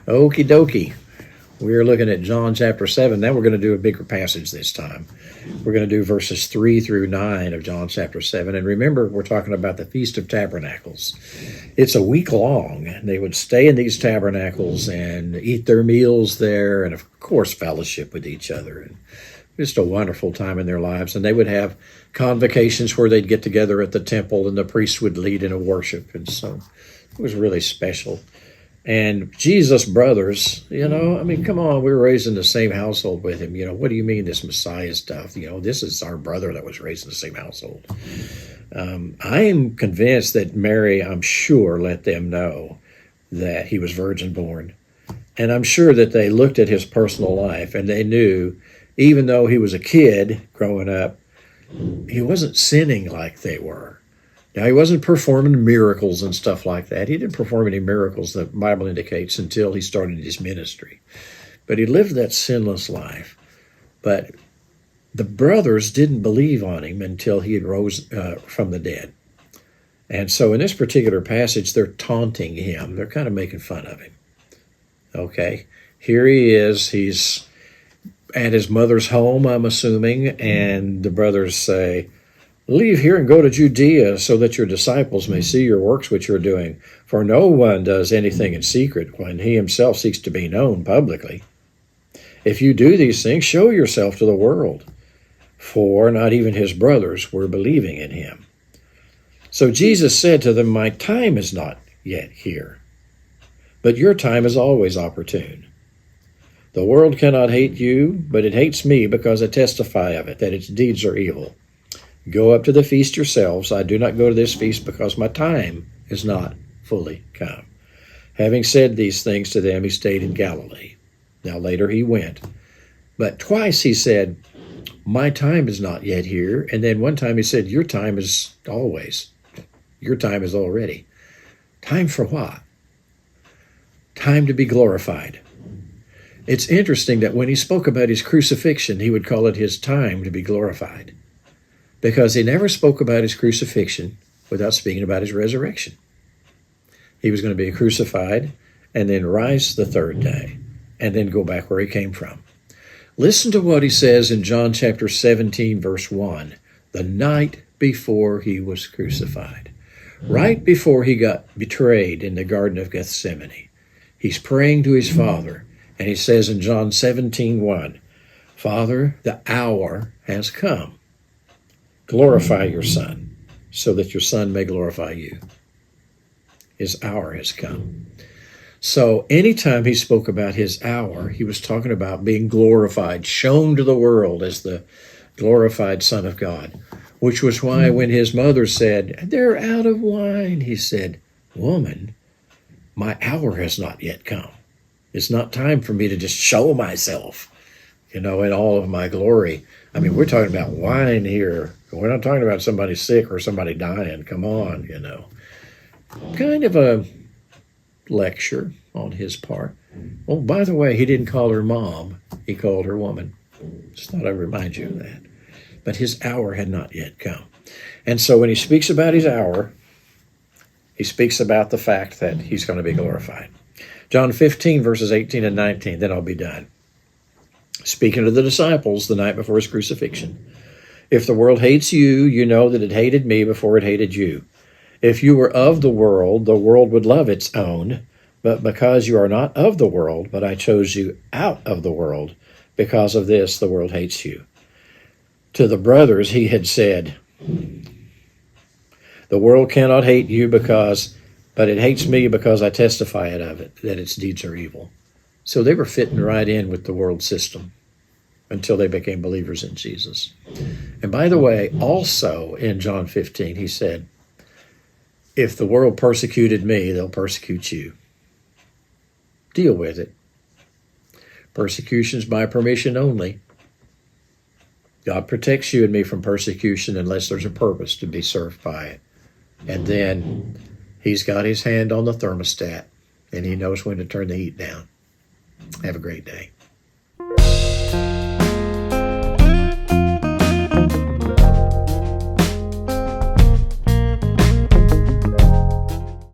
Okie dokie. We're looking at John chapter 7. Now we're going to do a bigger passage this time. We're going to do verses 3 through 9 of John chapter 7. And remember, we're talking about the Feast of Tabernacles. It's a week long. They would stay in these tabernacles and eat their meals there and, of course, fellowship with each other. And just a wonderful time in their lives. And they would have convocations where they'd get together at the temple and the priest would lead in a worship. And so it was really special. And Jesus' brothers, come on, we were raised in the same household with him. What do you mean this Messiah stuff? This is our brother that was raised in the same household. I am convinced that Mary, I'm sure, let them know that he was virgin born. And I'm sure that they looked at his personal life and they knew, even though he was a kid growing up, he wasn't sinning like they were. Now, he wasn't performing miracles and stuff like that. He didn't perform any miracles, the Bible indicates, until he started his ministry. But he lived that sinless life. But the brothers didn't believe on him until he had rose from the dead. And so in this particular passage, they're taunting him. They're kind of making fun of him. Okay, here he is. He's at his mother's home, I'm assuming, and the brothers say, "Leave here and go to Judea so that your disciples may see your works which you're doing. For no one does anything in secret when he himself seeks to be known publicly. If you do these things, show yourself to the world." For not even his brothers were believing in him. So Jesus said to them, "My time is not yet here, but your time is always opportune. The world cannot hate you, but it hates me because I testify of it, that its deeds are evil. Go up to the feast yourselves. I do not go to this feast because my time is not fully come." Having said these things to them, he stayed in Galilee. Now later he went. But twice he said, "My time is not yet here." And then one time he said, "Your time is always. Your time is already." Time for what? Time to be glorified. It's interesting that when he spoke about his crucifixion, he would call it his time to be glorified, because he never spoke about his crucifixion without speaking about his resurrection. He was going to be crucified and then rise the third day and then go back where he came from. Listen to what he says in John chapter 17, verse 1, the night before he was crucified, right before he got betrayed in the Garden of Gethsemane. He's praying to his Father, and he says in John 17:1, "Father, the hour has come. Glorify your Son, so that your Son may glorify you." His hour has come. So anytime he spoke about his hour, he was talking about being glorified, shown to the world as the glorified Son of God, which was why when his mother said, "They're out of wine," he said, "Woman, my hour has not yet come. It's not time for me to just show myself, in all of my glory." I mean, we're talking about wine here. We're not talking about somebody sick or somebody dying. Come on, Kind of a lecture on his part. Oh, by the way, he didn't call her mom. He called her woman. Just thought I'd remind you of that. But his hour had not yet come. And so when he speaks about his hour, he speaks about the fact that he's going to be glorified. John 15, verses 18 and 19, then I'll be done. Speaking to the disciples the night before his crucifixion. "If the world hates you, you know that it hated me before it hated you. If you were of the world would love its own. But because you are not of the world, but I chose you out of the world, because of this the world hates you." To the brothers he had said, "The world cannot hate you but it hates me because I testify of it, that its deeds are evil." So they were fitting right in with the world system until they became believers in Jesus. And by the way, also in John 15, he said, "If the world persecuted me, they'll persecute you. Deal with it. Persecution's by permission only. God protects you and me from persecution unless there's a purpose to be served by it." And then he's got his hand on the thermostat, and he knows when to turn the heat down. Have a great day.